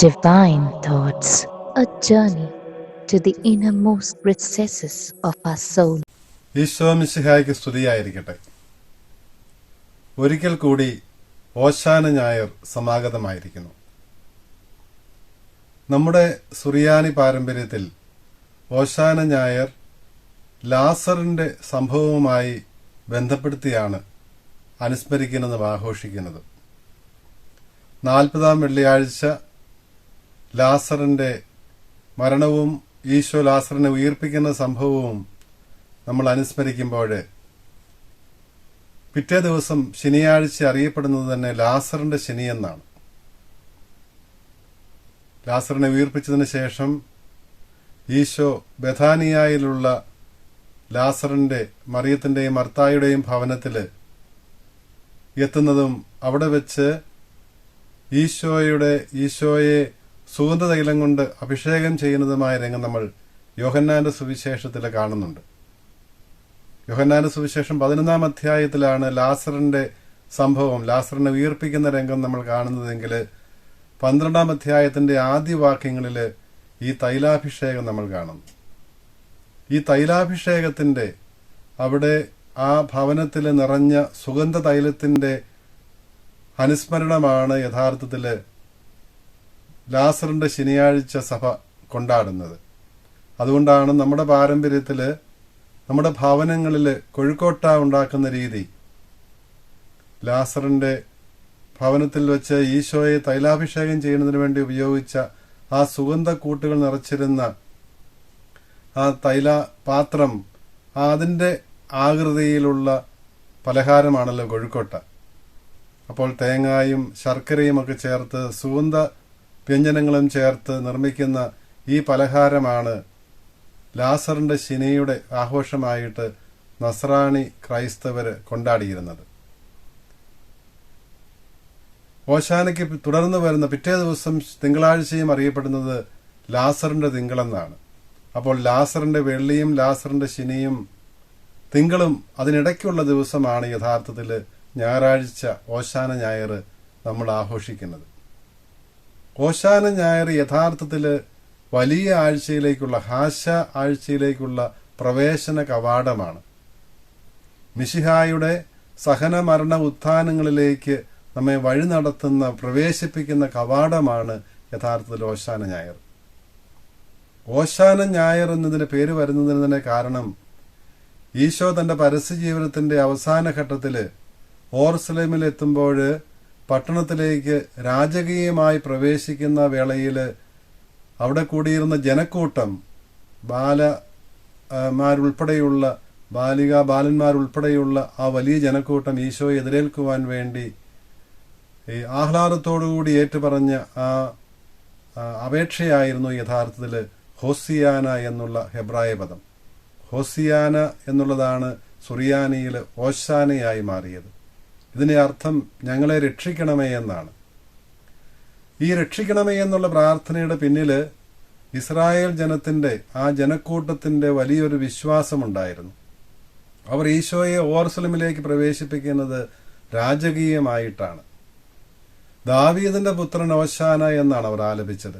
Divine Thoughts, a journey to the innermost recesses of our soul. Isho മിശിഹായ്ക്ക് സ്തുതിയായിരിക്കട്ടെ. ഒരിക്കൽ കൂടി ഓശാന ഞായർ സമാഗതമായിരിക്കുന്നു. നമ്മുടെ സുറിയാനി പാരമ്പര്യത്തിൽ ഓശാന ഞായർ ലാസറിന്റെ സംഭവവുമായി ബന്ധപ്പെടുത്തിയാണ് അനുസ്മരിക്കുന്നതും ആഘോഷിക്കുന്നത്. 40-ാം വെള്ളിയാഴ്ച ലാസറിന്റെ മരണവും ഈശോ ലാസറിനെ ഉയിർപ്പിക്കുന്ന സംഭവവും നമ്മൾ അനുസ്മരിക്കുമ്പോൾ പിറ്റേ ദിവസം ശനിയാഴ്ച അറിയപ്പെടുന്നത് തന്നെ ലാസറിന്റെ ശനി എന്നാണ്. ലാസറിനെ ഉയിർപ്പിച്ചതിന് ശേഷം ഈശോ ബഥാനിയായിലുള്ള ലാസറിന്റെ മറിയത്തിന്റെയും മർത്തായുടെയും ഭവനത്തിൽ എത്തുന്നതും അവിടെ വെച്ച് ഈശോയെ സുഗന്ധതൈലം കൊണ്ട് അഭിഷേകം ചെയ്യുന്നതുമായ രംഗം നമ്മൾ യോഹന്നാന്റെ സുവിശേഷത്തിൽ കാണുന്നുണ്ട്. യോഹന്നാന്റെ സുവിശേഷം 11-ാം അധ്യായത്തിലാണ് ലാസറിന്റെ സംഭവം, ലാസറിനെ ഉയിർപ്പിക്കുന്ന രംഗം നമ്മൾ കാണുന്നതെങ്കിൽ 12-ാം അധ്യായത്തിന്റെ ആദ്യ വാക്യങ്ങളിൽ ഈ തൈലാഭിഷേകം നമ്മൾ കാണുന്നു. ഈ തൈലാഭിഷേകത്തിന്റെ അവിടെ ആ ഭവനത്തിൽ നിറഞ്ഞ സുഗന്ധ തൈലത്തിന്റെ അനുസ്മരണമാണ് യഥാർത്ഥത്തിൽ ലാസറിന്റെ ശനിയാഴ്ച സഭ കൊണ്ടാടുന്നത്. അതുകൊണ്ടാണ് നമ്മുടെ പാരമ്പര്യത്തിൽ നമ്മുടെ ഭവനങ്ങളിൽ കൊഴുക്കോട്ട ഉണ്ടാക്കുന്ന രീതി, ലാസറിന്റെ ഭവനത്തിൽ വെച്ച് ഈശോയെ തൈലാഭിഷേകം ചെയ്യുന്നതിന് വേണ്ടി ഉപയോഗിച്ച ആ സുഗന്ധ കൂട്ടുകൾ നിറച്ചിരുന്ന ആ തൈല പാത്രം, അതിൻ്റെ ആകൃതിയിലുള്ള പലഹാരമാണല്ലോ കൊഴുക്കോട്ട. അപ്പോൾ തേങ്ങായും ശർക്കരയും ഒക്കെ ചേർത്ത് സുഗന്ധ വ്യഞ്ജനങ്ങളും ചേർത്ത് നിർമ്മിക്കുന്ന ഈ പലഹാരമാണ് ലാസറിന്റെ ശനിയുടെ ആഘോഷമായിട്ട് നസ്രാണി ക്രൈസ്തവര് കൊണ്ടാടിയിരുന്നത്. ഓശാനയ്ക്ക് തുടർന്ന് വരുന്ന പിറ്റേ ദിവസം തിങ്കളാഴ്ചയും അറിയപ്പെടുന്നത് ലാസറിന്റെ തിങ്കളെന്നാണ്. അപ്പോൾ ലാസറിന്റെ വെള്ളിയും ലാസറിന്റെ ശനിയും തിങ്കളും അതിനിടയ്ക്കുള്ള ദിവസമാണ് യഥാർത്ഥത്തിൽ ഞായറാഴ്ച ഓശാന ഞായർ നമ്മൾ ആഘോഷിക്കുന്നത്. ഓശാന ഞായർ യഥാർത്ഥത്തിൽ വലിയ ആഴ്ചയിലേക്കുള്ള ഹാശ ആഴ്ചയിലേക്കുള്ള പ്രവേശന കവാടമാണ്. മിശിഹായുടെ സഹന മരണ ഉത്ഥാനങ്ങളിലേക്ക് നമ്മെ വഴി നടത്തുന്ന പ്രവേശിപ്പിക്കുന്ന കവാടമാണ് യഥാർത്ഥത്തിൽ ഓശാന ഞായർ. ഓശാന ഞായർ എന്നതിന് പേര് വരുന്നതിന് തന്നെ കാരണം ഈശോ തന്റെ പരസ്യ ജീവിതത്തിന്റെ അവസാന ഘട്ടത്തിൽ ഓർസലേമിൽ എത്തുമ്പോൾ പട്ടണത്തിലേക്ക് രാജകീയമായി പ്രവേശിക്കുന്ന വേളയിൽ അവിടെ കൂടിയിരുന്ന ജനക്കൂട്ടം, ബാലന്മാരുൾപ്പെടെയുള്ള ആ വലിയ ജനക്കൂട്ടം ഈശോയെ എതിരേൽക്കുവാൻ വേണ്ടി ആഹ്ലാദത്തോടുകൂടി ഏറ്റുപറഞ്ഞ ആ അപേക്ഷയായിരുന്നു യഥാർത്ഥത്തിൽ ഹോസിയാന എന്നുള്ള ഹെബ്രായ പദം. ഹോസിയാന എന്നുള്ളതാണ് സുറിയാനിയിൽ ഓശാനയായി മാറിയത്. ഇതിന്റെ അർത്ഥം ഞങ്ങളെ രക്ഷിക്കണമേ എന്നാണ്. ഈ രക്ഷിക്കണമേ എന്നുള്ള പ്രാർത്ഥനയുടെ പിന്നിൽ ഇസ്രായേൽ ജനത്തിന്റെ, ആ ജനക്കൂട്ടത്തിന്റെ വലിയൊരു വിശ്വാസമുണ്ടായിരുന്നു. അവർ ഈശോയെ ഓർസലമിലേക്ക് പ്രവേശിപ്പിക്കുന്നത് രാജകീയമായിട്ടാണ്. ദാവീദിന്റെ പുത്രൻ ഓശാന എന്നാണ് അവർ ആലപിച്ചത്.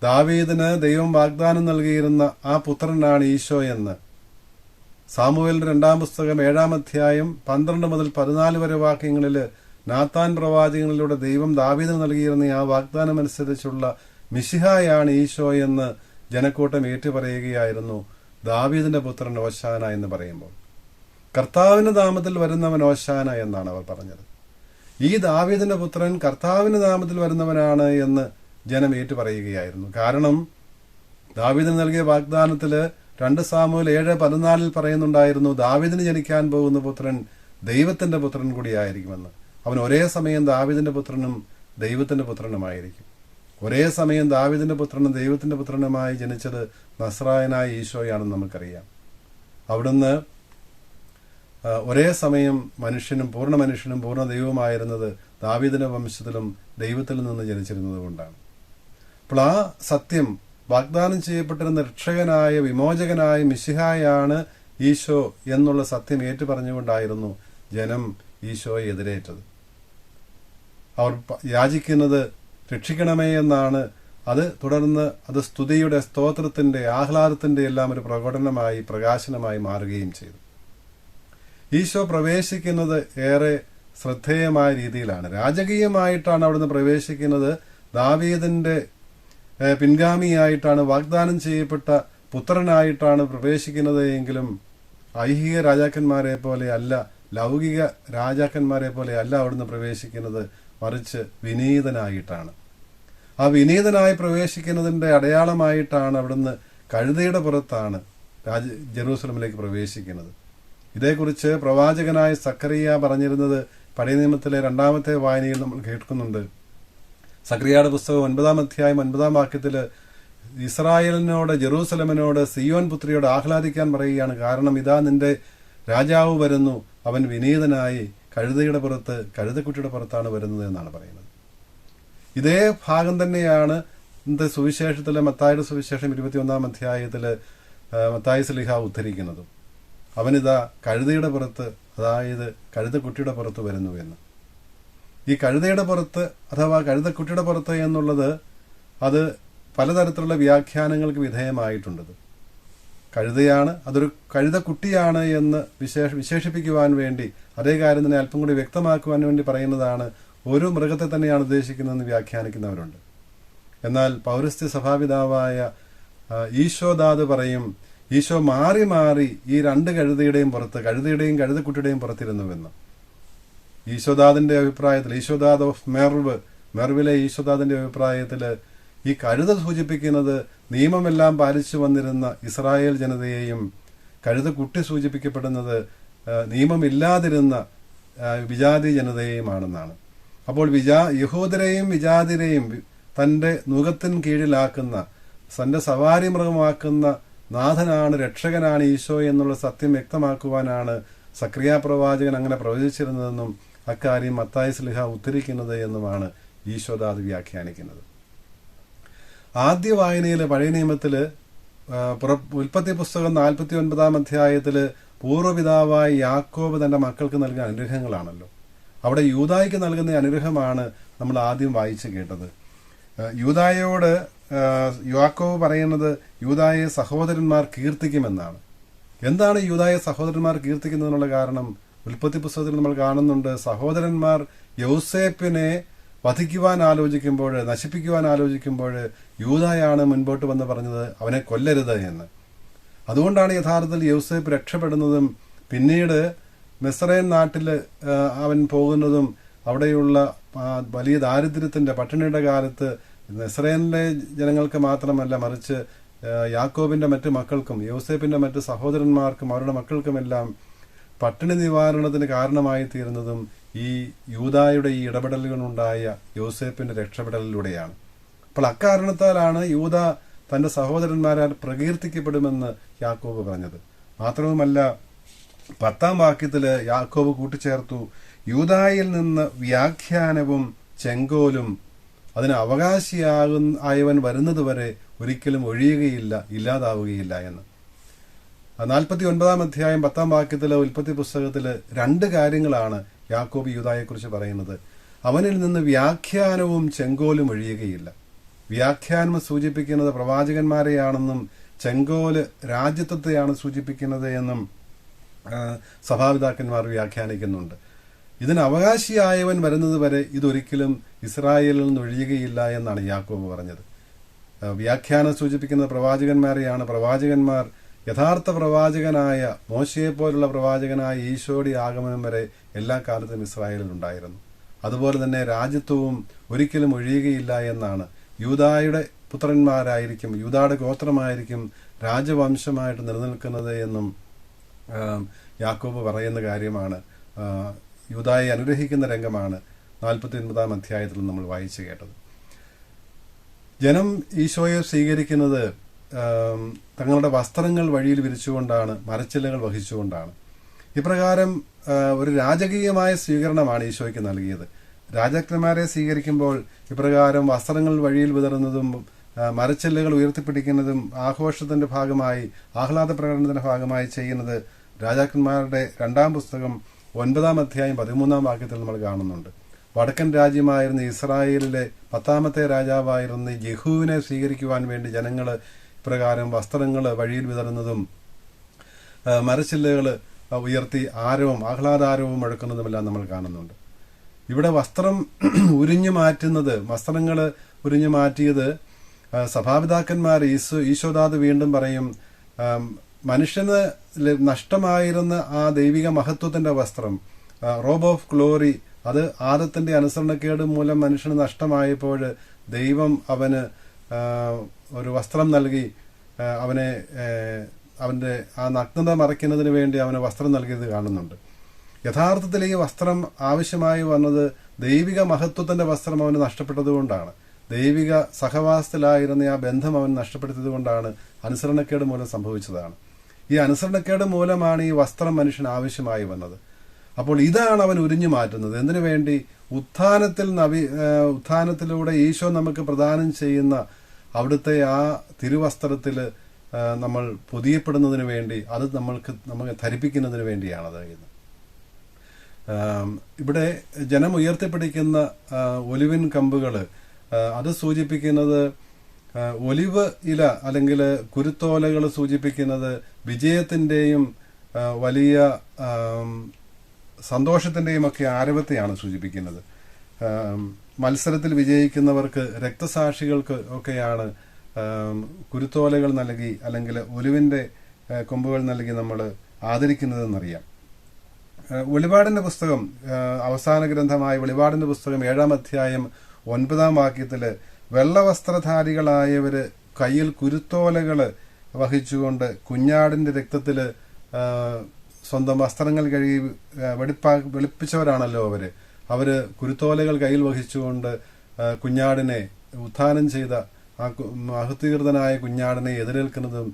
ദാവീദിന് ദൈവം വാഗ്ദാനം നൽകിയിരുന്ന ആ പുത്രനാണ് ഈശോ എന്ന് സാമുവേലിന്റെ 2-ാം പുസ്തകം 7-ാം അധ്യായം 12 മുതൽ 14 വരെ വാക്യങ്ങളിൽ നാത്താൻ പ്രവാചകനിലൂടെ ദൈവം ദാവീദിന് നൽകിയിരുന്ന ആ വാഗ്ദാനം അനുസരിച്ചുള്ള മിശിഹായാണ് ഈശോ എന്ന് ജനക്കൂട്ടം ഏറ്റുപറയുകയായിരുന്നു. ദാവീദിന്റെ പുത്രൻ ഓശാന എന്ന് പറയുമ്പോൾ കർത്താവിന്റെ നാമത്തിൽ വരുന്നവൻ ഓശാന എന്നാണ് അവർ പറഞ്ഞത്. ഈ ദാവീദിന്റെ പുത്രൻ കർത്താവിന്റെ നാമത്തിൽ വരുന്നവനാണ് എന്ന് ജനം ഏറ്റുപറയുകയായിരുന്നു. കാരണം ദാവീദിന് നൽകിയ വാഗ്ദാനത്തില് 2 സാമുവേൽ 7:14 പറയുന്നുണ്ടായിരുന്നു, ദാവീദിന് ജനിക്കാൻ പോകുന്ന പുത്രൻ ദൈവത്തിന്റെ പുത്രൻ കൂടിയായിരിക്കുമെന്ന്. അവൻ ഒരേ സമയം ദാവീദിന്റെ പുത്രനും ദൈവത്തിന്റെ പുത്രനുമായിരിക്കും. ഒരേ സമയം ദാവീദിന്റെ പുത്രനും ദൈവത്തിന്റെ പുത്രനുമായി ജനിച്ചത് നസ്രായനായ ഈശോയാണെന്ന് നമുക്കറിയാം. അവിടുന്ന് ഒരേ സമയം മനുഷ്യനും പൂർണ്ണ മനുഷ്യനും പൂർണ്ണ ദൈവവുമായിരുന്നത് ദാവീദിന്റെ വംശത്തിലും ദൈവത്തിൽ നിന്ന് ജനിച്ചിരുന്നത് കൊണ്ടാണ്. അപ്പോൾ ആ സത്യം, വാഗ്ദാനം ചെയ്യപ്പെട്ടിരുന്ന രക്ഷകനായ വിമോചകനായ മിശിഹായാണ് ഈശോ എന്നുള്ള സത്യം ഏറ്റുപറഞ്ഞുകൊണ്ടായിരുന്നു ജനം ഈശോയെ എതിരേറ്റത്. അവർ യാചിക്കുന്നത് രക്ഷിക്കണമേ എന്നാണ്. അത് തുടർന്ന് അത് സ്തുതിയുടെ, സ്തോത്രത്തിൻ്റെ, ആഹ്ലാദത്തിൻ്റെ എല്ലാം ഒരു പ്രകടനമായി, പ്രകാശനമായി മാറുകയും ചെയ്തു. ഈശോ പ്രവേശിക്കുന്നത് ഏറെ ശ്രദ്ധേയമായ രീതിയിലാണ്. രാജകീയമായിട്ടാണ് അവിടുന്ന് പ്രവേശിക്കുന്നത്. ദാവീദിന്റെ പിൻഗാമിയായിട്ടാണ്, വാഗ്ദാനം ചെയ്യപ്പെട്ട പുത്രനായിട്ടാണ് പ്രവേശിക്കുന്നത്. എങ്കിലും ഐഹിക രാജാക്കന്മാരെ പോലെ അല്ല, ലൗകിക രാജാക്കന്മാരെ പോലെ അല്ല അവിടുന്ന് പ്രവേശിക്കുന്നത്, മറിച്ച് വിനീതനായിട്ടാണ്. ആ വിനീതനായി പ്രവേശിക്കുന്നതിൻ്റെ അടയാളമായിട്ടാണ് അവിടുന്ന് കഴുതയുടെ പുറത്താണ് ജെറൂസലമിലേക്ക് പ്രവേശിക്കുന്നത്. ഇതേക്കുറിച്ച് പ്രവാചകനായ സക്കറിയ പറഞ്ഞിരുന്നത് പഴയ നിയമത്തിലെ 2-ാമത്തെ വായനയിൽ നമ്മൾ കേൾക്കുന്നുണ്ട്. സക്കറിയയുടെ പുസ്തകം 9-ാം അധ്യായം 9-ാം വാക്യത്തിൽ ഇസ്രായേലിനോട്, ജെറൂസലമിനോട്, സിയോൻ പുത്രിയോട് ആഹ്ലാദിക്കാൻ പറയുകയാണ്. കാരണം ഇതാ നിന്റെ രാജാവ് വരുന്നു, അവൻ വിനീതനായി കഴുതയുടെ പുറത്ത്, കഴുതക്കുട്ടിയുടെ പുറത്താണ് വരുന്നത് എന്നാണ് പറയുന്നത്. ഇതേ ഭാഗം തന്നെയാണ് ഇന്നത്തെ സുവിശേഷത്തിലെ മത്തായിയുടെ സുവിശേഷം 21-ാം അധ്യായത്തിൽ മത്തായി ശ്ലീഹ ഉദ്ധരിക്കുന്നതും. അവനിതാ കഴുതയുടെ പുറത്ത്, അതായത് കഴുതക്കുട്ടിയുടെ പുറത്ത് വരുന്നു എന്ന്. ഈ കഴുതയുടെ പുറത്ത് അഥവാ കഴുതക്കുട്ടിയുടെ പുറത്ത് എന്നുള്ളത് അത് പലതരത്തിലുള്ള വ്യാഖ്യാനങ്ങൾക്ക് വിധേയമായിട്ടുണ്ടത്. കഴുതയാണ്, അതൊരു കഴുതക്കുട്ടിയാണ് എന്ന് വിശേഷിപ്പിക്കുവാൻ വേണ്ടി, അതേ കാര്യം തന്നെ അല്പം കൂടി വ്യക്തമാക്കുവാൻ വേണ്ടി പറയുന്നതാണ്. ഒരു മൃഗത്തെ തന്നെയാണ് ഉദ്ദേശിക്കുന്നതെന്ന് വ്യാഖ്യാനിക്കുന്നവരുണ്ട്. എന്നാൽ പൗരസ്ത്യ സഭാപിതാവായ ഈശോദാദ് പറയും, ഈശോ മാറി മാറി ഈ 2 കഴുതയുടെയും പുറത്ത്, കഴുതയുടെയും കഴുതക്കുട്ടിയുടെയും പുറത്തിരുന്നുവെന്ന്. ഈശോദാദിന്റെ അഭിപ്രായത്തിൽ, ഈശോദാദ് ഓഫ് മെർവിലെ ഈശോദാദിന്റെ അഭിപ്രായത്തിൽ ഈ കഴുത സൂചിപ്പിക്കുന്നത് നിയമമെല്ലാം പാലിച്ചു വന്നിരുന്ന ഇസ്രായേൽ ജനതയെയും, കഴുതക്കുട്ടി സൂചിപ്പിക്കപ്പെടുന്നത് നിയമമില്ലാതിരുന്ന വിജാതി ജനതയെയുമാണെന്നാണ്. അപ്പോൾ യഹൂദരെയും വിജാതിരെയും തൻ്റെ നുകത്തിന് കീഴിലാക്കുന്ന, തൻ്റെ സവാരി മൃഗമാക്കുന്ന നാഥനാണ്, രക്ഷകനാണ് ഈശോ എന്നുള്ള സത്യം വ്യക്തമാക്കുവാനാണ് സക്രിയ പ്രവാചകൻ അങ്ങനെ പ്രവചിച്ചിരുന്നതെന്നും അക്കാര്യം മത്തായി ശ്ലീഹ ഉദ്ധരിക്കുന്നത് എന്നുമാണ് ഈശോദാദ് വ്യാഖ്യാനിക്കുന്നത്. ആദ്യ വായനയിൽ പഴയ നിയമത്തിൽ ഉൽപ്പത്തി പുസ്തകം 49-ാം അധ്യായത്തിൽ പൂർവ്വപിതാവായ യാക്കോബ് തന്റെ മക്കൾക്ക് നൽകിയ അനുഗ്രഹങ്ങളാണല്ലോ. അവിടെ യൂദായ്ക്ക് നൽകുന്ന അനുഗ്രഹമാണ് നമ്മൾ ആദ്യം വായിച്ചു കേട്ടത്. യൂദായോട് യാക്കോബ് പറയുന്നത് യൂദായെ സഹോദരന്മാർ കീർത്തിക്കുമെന്നാണ്. എന്താണ് യൂദായെ സഹോദരന്മാർ കീർത്തിക്കുന്നതിനുള്ള കാരണം? ഉൽപ്പത്തി പുസ്തകത്തിൽ നമ്മൾ കാണുന്നുണ്ട്, സഹോദരന്മാർ യൗസേപ്പിനെ വധിക്കുവാൻ ആലോചിക്കുമ്പോൾ, നശിപ്പിക്കുവാൻ ആലോചിക്കുമ്പോൾ യൂദായാണ് മുൻപോട്ട് വന്ന് പറഞ്ഞത് അവനെ കൊല്ലരുത് എന്ന്. അതുകൊണ്ടാണ് യഥാർത്ഥത്തിൽ യൗസേപ്പ് രക്ഷപ്പെടുന്നതും പിന്നീട് മിസ്രൈൻ നാട്ടിൽ അവൻ പോകുന്നതും അവിടെയുള്ള വലിയ ദാരിദ്ര്യത്തിന്റെ, പട്ടിണിയുടെ കാലത്ത് മിസ്രൈനിലെ ജനങ്ങൾക്ക് മാത്രമല്ല, മറിച്ച് യാക്കോബിന്റെ മറ്റു മക്കൾക്കും യൗസേപ്പിന്റെ മറ്റു സഹോദരന്മാർക്കും അവരുടെ മക്കൾക്കുമെല്ലാം പട്ടിണി നിവാരണത്തിന് കാരണമായി തീരുന്നതും ഈ യൂദായുടെ ഈ ഇടപെടലുകളുണ്ടായ യൗസേപ്പിന്റെ രക്ഷപ്പെടലിലൂടെയാണ്. അപ്പോൾ അക്കാരണത്താലാണ് യൂദ തന്റെ സഹോദരന്മാരാൽ പ്രകീർത്തിക്കപ്പെടുമെന്ന് യാക്കോബ് പറഞ്ഞത്. മാത്രവുമല്ല 10-ാം വാക്യത്തില് യാക്കോബ് കൂട്ടിച്ചേർത്തു, യൂദായിൽ നിന്ന് വ്യാഖ്യാനവും ചെങ്കോലും അതിന് അവകാശിയായവൻ വരുന്നത് വരെ ഒരിക്കലും ഒഴിയുകയില്ല, ഇല്ലാതാവുകയില്ല എന്ന്. 49-ാം അധ്യായം 10-ാം വാക്യത്തിലെ ഉൽപ്പത്തി പുസ്തകത്തില് 2 കാര്യങ്ങളാണ് യാക്കോബ് യൂദായെക്കുറിച്ച് പറയുന്നത്. അവനിൽ നിന്ന് വ്യാഖ്യാനവും ചെങ്കോലും ഒഴിയുകയില്ല. വ്യാഖ്യാനം സൂചിപ്പിക്കുന്നത് പ്രവാചകന്മാരെയാണെന്നും ചെങ്കോല് രാജ്യത്വത്തെയാണ് സൂചിപ്പിക്കുന്നത് എന്നും സഭാപിതാക്കന്മാർ വ്യാഖ്യാനിക്കുന്നുണ്ട്. ഇതിന് അവകാശിയായവൻ വരുന്നത് വരെ ഇതൊരിക്കലും ഇസ്രായേലിൽ നിന്ന് ഒഴിയുകയില്ല എന്നാണ് യാക്കോബ് പറഞ്ഞത്. വ്യാഖ്യാനം സൂചിപ്പിക്കുന്ന പ്രവാചകന്മാരെയാണ്. പ്രവാചകന്മാർ യഥാർത്ഥ പ്രവാചകനായ മോശയെപ്പോലുള്ള പ്രവാചകനായ ഈശോയുടെ ആഗമനം വരെ എല്ലാ കാലത്തും ഇസ്രായേലിൽ ഉണ്ടായിരുന്നു. അതുപോലെ തന്നെ രാജ്യത്വവും ഒരിക്കലും ഒഴിയുകയില്ല എന്നാണ്. യൂദായുടെ പുത്രന്മാരായിരിക്കും, യൂദായുടെ ഗോത്രമായിരിക്കും രാജവംശമായിട്ട് നിലനിൽക്കുന്നത് എന്നും യാക്കോബ് പറയുന്ന കാര്യമാണ്. യൂദായെ അനുഗ്രഹിക്കുന്ന രംഗമാണ് 49-ാം അധ്യായത്തിൽ നമ്മൾ വായിച്ചു കേട്ടത്. ജനം ഈശോയെ സ്വീകരിക്കുന്നത് തങ്ങളുടെ വസ്ത്രങ്ങൾ വഴിയിൽ വിരിച്ചുകൊണ്ടാണ്, മരച്ചില്ലകൾ വഹിച്ചുകൊണ്ടാണ്. ഇപ്രകാരം ഒരു രാജകീയമായ സ്വീകരണമാണ് ഈശോയ്ക്ക് നൽകിയത്. രാജാക്കന്മാരെ സ്വീകരിക്കുമ്പോൾ ഇപ്രകാരം വസ്ത്രങ്ങൾ വഴിയിൽ വിതറുന്നതും മരച്ചില്ലകൾ ഉയർത്തിപ്പിടിക്കുന്നതും ആഘോഷത്തിന്റെ ഭാഗമായി, ആഹ്ലാദ പ്രകടനത്തിന്റെ ഭാഗമായി ചെയ്യുന്നത് രാജാക്കന്മാരുടെ 2-ാം പുസ്തകം 9-ാം അധ്യായം 13-ാം വാക്യത്തിൽ നമ്മൾ കാണുന്നുണ്ട്. വടക്കൻ രാജ്യമായിരുന്ന ഇസ്രായേലിലെ 10ാമത്തെ രാജാവായിരുന്ന യെഹൂവിനെ സ്വീകരിക്കുവാൻ വേണ്ടി ജനങ്ങൾ ഇപ്രകാരം വസ്ത്രങ്ങൾ വഴിയിൽ വിതറുന്നതും മരച്ചില്ലകൾ ഉയർത്തി ആഹ്ലാദാരവും മുഴക്കുന്നതുമെല്ലാം നമ്മൾ കാണുന്നുണ്ട്. ഇവിടെ വസ്ത്രം ഉരിഞ്ഞു മാറ്റുന്നത്, വസ്ത്രങ്ങൾ ഉരിഞ്ഞു മാറ്റിയത് സഭാപിതാക്കന്മാർ ഈശോദാത് വീണ്ടും പറയും, മനുഷ്യന് നഷ്ടമായിരുന്ന ആ ദൈവിക മഹത്വത്തിന്റെ വസ്ത്രം, റോബ് ഓഫ് ഗ്ലോറി, അത് ആദത്തിന്റെ അനുസരണക്കേട് മൂലം മനുഷ്യന് നഷ്ടമായപ്പോൾ ദൈവം അവന് ഒരു വസ്ത്രം നൽകി, അവന്റെ ആ നഗ്നത മറയ്ക്കുന്നതിന് വേണ്ടി അവന് വസ്ത്രം നൽകിയത് കാണുന്നുണ്ട്. യഥാർത്ഥത്തിൽ ഈ വസ്ത്രം ആവശ്യമായി വന്നത് ദൈവിക മഹത്വത്തിന്റെ വസ്ത്രം അവന് നഷ്ടപ്പെട്ടതുകൊണ്ടാണ്. ദൈവിക സഹവാസത്തിലായിരുന്ന ആ ബന്ധം അവൻ നഷ്ടപ്പെടുത്തിയത് കൊണ്ടാണ്, അനുസരണക്കേട് മൂലം സംഭവിച്ചതാണ്. ഈ അനുസരണക്കേട് മൂലമാണ് ഈ വസ്ത്രം മനുഷ്യന് ആവശ്യമായി വന്നത്. അപ്പോൾ ഇതാണ് അവൻ ഉരിഞ്ഞു മാറ്റുന്നത്. എന്തിനു വേണ്ടി? ഉത്ഥാനത്തിലൂടെ ഈശോ നമുക്ക് പ്രദാനം ചെയ്യുന്ന അവിടുത്തെ ആ തിരുവസ്ത്രത്തിൽ നമ്മൾ പൊതിയപ്പെടുന്നതിന് വേണ്ടി, അത് നമുക്ക് ധരിപ്പിക്കുന്നതിന് വേണ്ടിയാണത്. ഇവിടെ ജനം ഉയർത്തിപ്പിടിക്കുന്ന ഒലിവിൻ കമ്പുകൾ, അത് സൂചിപ്പിക്കുന്നത് ഒലിവ് ഇല അല്ലെങ്കിൽ കുരുത്തോലകൾ സൂചിപ്പിക്കുന്നത് വിജയത്തിന്റെയും വലിയ സന്തോഷത്തിന്റെയും ഒക്കെ ആരവത്തെയാണ് സൂചിപ്പിക്കുന്നത്. മത്സരത്തിൽ വിജയിക്കുന്നവർക്ക്, രക്തസാക്ഷികൾക്ക് ഒക്കെയാണ് കുരുത്തോലകൾ നൽകി അല്ലെങ്കിൽ ഒലിവിന്റെ കൊമ്പുകൾ നൽകി നമ്മൾ ആദരിക്കുന്നതെന്നറിയാം. വെളിപാടിന്റെ പുസ്തകം, അവസാന ഗ്രന്ഥമായ വെളിപാടിന്റെ പുസ്തകം 7-ാം അധ്യായം 9-ാം വാക്യത്തില് വെള്ളവസ്ത്രധാരികളായവര് കയ്യിൽ കുരുത്തോലകൾ വഹിച്ചുകൊണ്ട് കുഞ്ഞാടിന്റെ രക്തത്തില് സ്വന്തം വസ്ത്രങ്ങൾ കഴുകി വെളുപ്പിച്ചവരാണല്ലോ അവര് കുരുത്തോലകൾ കയ്യിൽ വഹിച്ചുകൊണ്ട് കുഞ്ഞാടിനെ, ഉത്ഥാനം ചെയ്ത ആ മഹത്വീകൃതനായ കുഞ്ഞാടിനെ എതിരേൽക്കുന്നതും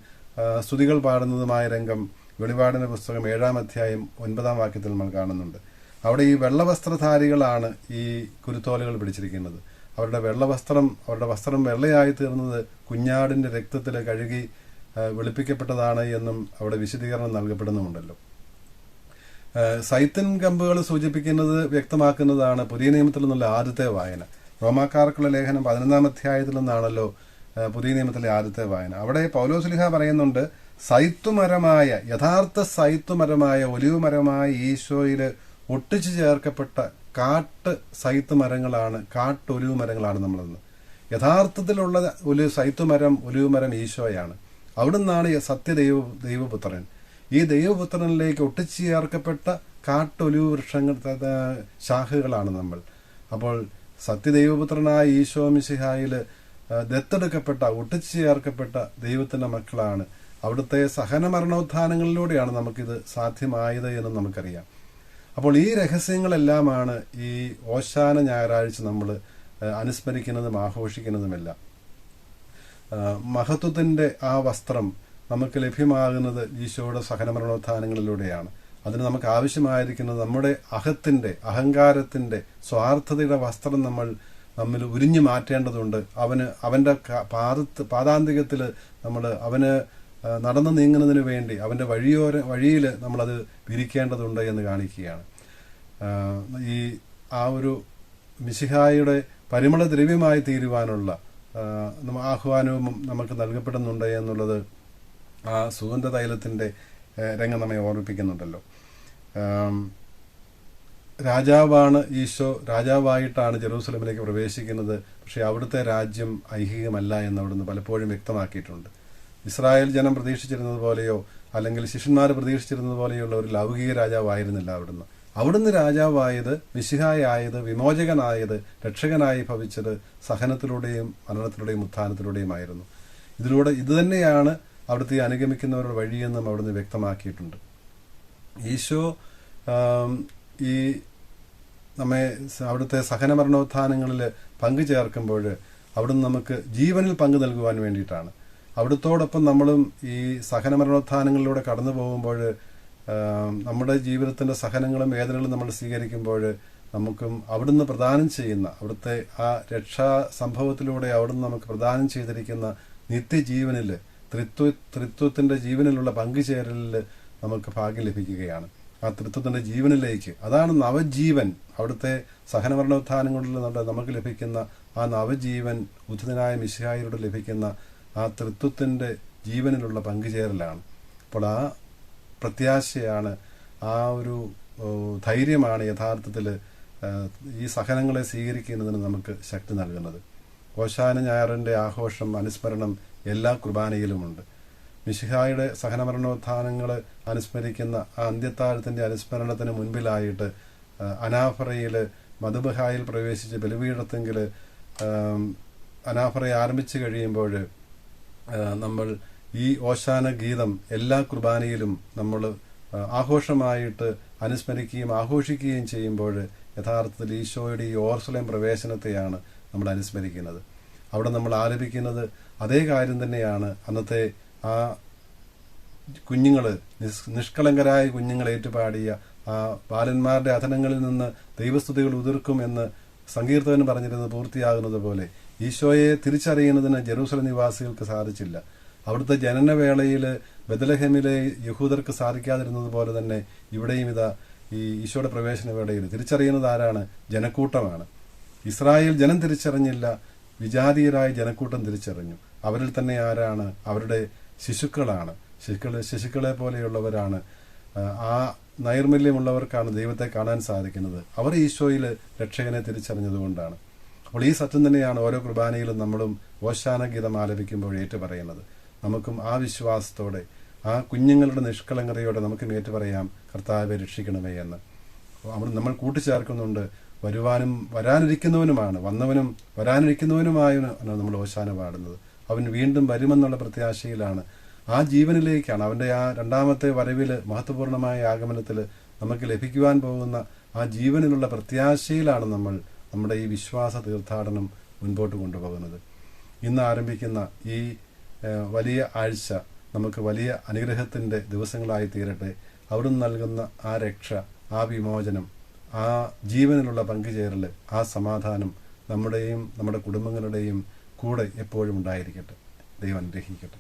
സ്തുതികൾ പാടുന്നതുമായ രംഗം വെളിപാടിന്റെ പുസ്തകം 7-ാം അധ്യായം 9-ാം വാക്യത്തിൽ നമ്മൾ കാണുന്നുണ്ട്. അവിടെ ഈ വെള്ളവസ്ത്രധാരികളാണ് ഈ കുരുത്തോലകൾ പിടിച്ചിരിക്കുന്നത്. അവരുടെ വസ്ത്രം വെള്ളയായി തീർന്നത് കുഞ്ഞാടിന്റെ രക്തത്തിൽ കഴുകി വെളുപ്പിക്കപ്പെട്ടതാണ് എന്നും അവിടെ വിശദീകരണം നൽകപ്പെടുന്നുമുണ്ടല്ലോ. സൈത്തൻ കമ്പുകൾ സൂചിപ്പിക്കുന്നത് വ്യക്തമാക്കുന്നതാണ് പുതിയ നിയമത്തിൽ നിന്നുള്ള ആദ്യത്തെ വായന. റോമാക്കാർക്കുള്ള ലേഖനം 11-ാം അധ്യായത്തിൽ നിന്നാണല്ലോ പുതിയ നിയമത്തിലെ ആദ്യത്തെ വായന. അവിടെ പൗലോസ്ലീഹ പറയുന്നുണ്ട്, സൈത്തുമരമായ, യഥാർത്ഥ സൈത്തുമരമായ, ഒലിവ് മരമായ ഈശോയില് ഒട്ടിച്ചു ചേർക്കപ്പെട്ട സൈത്ത് മരങ്ങളാണ്, ഒലിവ് മരങ്ങളാണ് നമ്മളെന്ന്. യഥാർത്ഥത്തിലുള്ള ഒരു സൈത്തുമരം, ഒലിവ് മരം ഈശോയാണ്. അവിടുന്നാണ് ദൈവപുത്രൻ. ഈ ദൈവപുത്രനിലേക്ക് ഒട്ടിച്ചു ചേർക്കപ്പെട്ട ഒലിവ് വൃക്ഷങ്ങൾ, ശാഖകളാണ് നമ്മൾ. അപ്പോൾ സത്യദൈവപുത്രനായ ഈശോ മിശിഹായില് ദത്തെടുക്കപ്പെട്ട, ഒട്ടിച്ചു ചേർക്കപ്പെട്ട ദൈവത്തിന്റെ മക്കളാണ്. അവിടുത്തെ സഹനമരണോത്ഥാനങ്ങളിലൂടെയാണ് നമുക്കിത് സാധ്യമായത് എന്ന് നമുക്കറിയാം. അപ്പോൾ ഈ രഹസ്യങ്ങളെല്ലാമാണ് ഈ ഓശാന ഞായറാഴ്ച നമ്മൾ അനുസ്മരിക്കുന്നതും ആഘോഷിക്കുന്നതുമെല്ലാം. മഹത്വത്തിന്റെ ആ വസ്ത്രം നമുക്ക് ലഭ്യമാകുന്നത് ഈശോയുടെ സഹനമരണോത്ഥാനങ്ങളിലൂടെയാണ്. അതിന് നമുക്ക് ആവശ്യമായിരിക്കുന്നത് നമ്മുടെ അഹങ്കാരത്തിന്റെ, സ്വാർത്ഥതയുടെ വസ്ത്രം നമ്മിൽ ഉരിഞ്ഞു മാറ്റേണ്ടതുണ്ട്. അവന്റെ പാദാന്തികത്തിൽ അവന് നടന്നു നീങ്ങുന്നതിന് വേണ്ടി അവന്റെ വഴിയിൽ നമ്മളത് വിരിക്കേണ്ടതുണ്ട് എന്ന് കാണിക്കുകയാണ്. ആ ഒരു മിശിഹായുടെ പരിമള ദ്രവ്യമായി തീരുവാനുള്ള ആഹ്വാനവും നമുക്ക് നൽകപ്പെടുന്നുണ്ട് എന്നുള്ളത് ആ സുഗന്ധ തൈലത്തിന്റെ രംഗം നമ്മെ ഓർമ്മിപ്പിക്കുന്നുണ്ടല്ലോ. രാജാവാണ് ഈശോ, രാജാവായിട്ടാണ് ജെറൂസലമിലേക്ക് പ്രവേശിക്കുന്നത്. പക്ഷെ അവിടുത്തെ രാജ്യം ഐഹികമല്ല എന്ന് അവിടുന്ന് പലപ്പോഴും വ്യക്തമാക്കിയിട്ടുണ്ട്. ഇസ്രായേൽ ജനം പ്രതീക്ഷിച്ചിരുന്നത് പോലെയോ അല്ലെങ്കിൽ ശിഷ്യന്മാർ പ്രതീക്ഷിച്ചിരുന്നത് പോലെയുള്ള ഒരു ലൗകിക രാജാവായിരുന്നില്ല അവിടുന്ന് രാജാവായത്, മിശിഹായായത്, വിമോചകനായത്, രക്ഷകനായി ഭവിച്ചത് സഹനത്തിലൂടെയും മരണത്തിലൂടെയും ഉത്ഥാനത്തിലൂടെയുമായിരുന്നു. ഇത് തന്നെയാണ് അവിടുത്തെ അനുഗമിക്കുന്നവരുടെ വഴിയെന്നും അവിടുന്ന് വ്യക്തമാക്കിയിട്ടുണ്ട്. ഈശോ ഈ നമ്മെ അവിടുത്തെ സഹനമരണോത്ഥാനങ്ങളിൽ പങ്കു ചേർക്കുമ്പോൾ അവിടുന്ന് നമുക്ക് ജീവനിൽ പങ്കു നൽകുവാൻ വേണ്ടിയിട്ടാണ്. അവിടുത്തോടൊപ്പം നമ്മളും ഈ സഹനമരണോത്ഥാനങ്ങളിലൂടെ കടന്നു പോകുമ്പോൾ, നമ്മുടെ ജീവിതത്തിന്റെ സഹനങ്ങളും വേദനകളും നമ്മൾ സ്വീകരിക്കുമ്പോൾ നമുക്കും അവിടുന്ന് പ്രദാനം ചെയ്യുന്ന, അവിടുത്തെ ആ രക്ഷാ സംഭവത്തിലൂടെ അവിടുന്ന് നമുക്ക് പ്രദാനം ചെയ്തിരിക്കുന്ന നിത്യജീവനിൽ, ത്രിത്വത്തിന്റെ ജീവനിലുള്ള പങ്കുചേരലിൽ നമുക്ക് ഭാഗ്യം ലഭിക്കുകയാണ്. ആ തൃത്വത്തിൻ്റെ ജീവനിലേക്ക്. അതാണ് നവജീവൻ. അവിടുത്തെ സഹനമരണോത്ഥാനങ്ങളിൽ നമുക്ക് ലഭിക്കുന്ന ആ നവജീവൻ ഉദ്ധിതനായ മിശിഹായിലൂടെ ലഭിക്കുന്ന ആ തൃത്വത്തിൻ്റെ ജീവനിലുള്ള പങ്കുചേരലാണ്. അപ്പോൾ ആ പ്രത്യാശയാണ്, ആ ഒരു ധൈര്യമാണ് യഥാർത്ഥത്തിൽ ഈ സഹനങ്ങളെ സ്വീകരിക്കുന്നതിന് നമുക്ക് ശക്തി നൽകുന്നത്. ഓശാന ഞായറിൻ്റെ ആഘോഷം, അനുസ്മരണം എല്ലാ കുർബാനയിലുമുണ്ട്. മിശിഹായുടെ സഹനമരണോത്ഥാനങ്ങൾ അനുസ്മരിക്കുന്ന ആ അന്ത്യത്താഴത്തിൻ്റെ അനുസ്മരണത്തിന് മുൻപിലായിട്ട് അനാഫറയിൽ മധുബഹായിൽ പ്രവേശിച്ച് ബലിപീഠത്തെങ്കിൽ അനാഫറയെ ആരംഭിച്ചു കഴിയുമ്പോൾ നമ്മൾ ഈ ഓശാന ഗീതം എല്ലാ കുർബാനയിലും നമ്മൾ ആഘോഷമായിട്ട് അനുസ്മരിക്കുകയും ആഘോഷിക്കുകയും ചെയ്യുമ്പോൾ യഥാർത്ഥത്തിൽ ഈശോയുടെ ഈ ഓർസലേം പ്രവേശനത്തെയാണ് നമ്മൾ അനുസ്മരിക്കുന്നത്. അവിടെ നമ്മൾ ആലപിക്കുന്നത് അതേ കാര്യം തന്നെയാണ്. അന്നത്തെ ആ കുഞ്ഞുങ്ങൾ, നിഷ്കളങ്കരായ കുഞ്ഞുങ്ങൾ ഏറ്റുപാടിയ ആ ബാലന്മാരുടെ അധനങ്ങളിൽ നിന്ന് ദൈവസ്തുതികൾ ഉതിർക്കും എന്ന് സങ്കീർത്തകൻ പറഞ്ഞിരുന്നത് പൂർത്തിയാകുന്നത് പോലെ ഈശോയെ തിരിച്ചറിയുന്നതിന് ജെറൂസലം നിവാസികൾക്ക് സാധിച്ചില്ല. അവിടുത്തെ ജനനവേളയിൽ ബെത്ലഹേമിലെ യഹൂദർക്ക് സാധിക്കാതിരുന്നത് പോലെ തന്നെ ഇവിടെയും ഇതാ ഈ ഈശോയുടെ പ്രവേശന വേളയിൽ തിരിച്ചറിയുന്നത് ആരാണ്? ജനക്കൂട്ടമാണ്. ഇസ്രായേൽ ജനം തിരിച്ചറിഞ്ഞില്ല, വിജാതീയരായ ജനക്കൂട്ടം തിരിച്ചറിഞ്ഞു. അവരിൽ തന്നെ ആരാണ്? അവരുടെ ശിശുക്കളാണ്. ശിശുക്കളെ പോലെയുള്ളവരാണ്. ആ നൈർമല്യമുള്ളവർക്കാണ് ദൈവത്തെ കാണാൻ സാധിക്കുന്നത്. അവർ ഈശോയിൽ രക്ഷകനെ തിരിച്ചറിഞ്ഞതുകൊണ്ടാണ്. അപ്പോൾ ഈ സത്യം തന്നെയാണ് ഓരോ കുർബാനയിലും നമ്മളും ഓശാന ഗീതം ആലപിക്കുമ്പോൾ ഏറ്റുപറയുന്നത്. നമുക്കും ആ വിശ്വാസത്തോടെ, ആ കുഞ്ഞുങ്ങളുടെ നിഷ്കളങ്കതയോടെ നമുക്കും ഏറ്റുപറയാം, കർത്താവെ രക്ഷിക്കണമേ എന്ന്. നമ്മൾ കൂട്ടിച്ചേർക്കുന്നുണ്ട്, വരാനിരിക്കുന്നവനുമാണ്, വന്നവനും വരാനിരിക്കുന്നവനുമായ നമ്മൾ ഓശാന പാടുന്നത്. അവൻ വീണ്ടും വരുമെന്നുള്ള പ്രത്യാശയിലാണ്, ആ ജീവനിലേക്കാണ്, അവൻ്റെ ആ രണ്ടാമത്തെ വരവിൽ, മഹത്വപൂർണമായ ആഗമനത്തിൽ നമുക്ക് ലഭിക്കുവാൻ പോകുന്ന ആ ജീവനിലുള്ള പ്രത്യാശയിലാണ് നമ്മൾ നമ്മുടെ ഈ വിശ്വാസ തീർത്ഥാടനം മുൻപോട്ട് കൊണ്ടുപോകുന്നത്. ഇന്ന് ആരംഭിക്കുന്ന ഈ വലിയ ആഴ്ച നമുക്ക് വലിയ അനുഗ്രഹത്തിൻ്റെ ദിവസങ്ങളായി തീരട്ടെ. അവിടുന്ന് നൽകുന്ന ആ രക്ഷ, ആ വിമോചനം, ആ ജീവനിലുള്ള പങ്കുചേരൽ, ആ സമാധാനം നമ്മുടെയും നമ്മുടെ കുടുംബങ്ങളുടെയും കൂടെ എപ്പോഴും ഉണ്ടായിരിക്കട്ടെ. ദൈവം അനുഗ്രഹിക്കട്ടെ.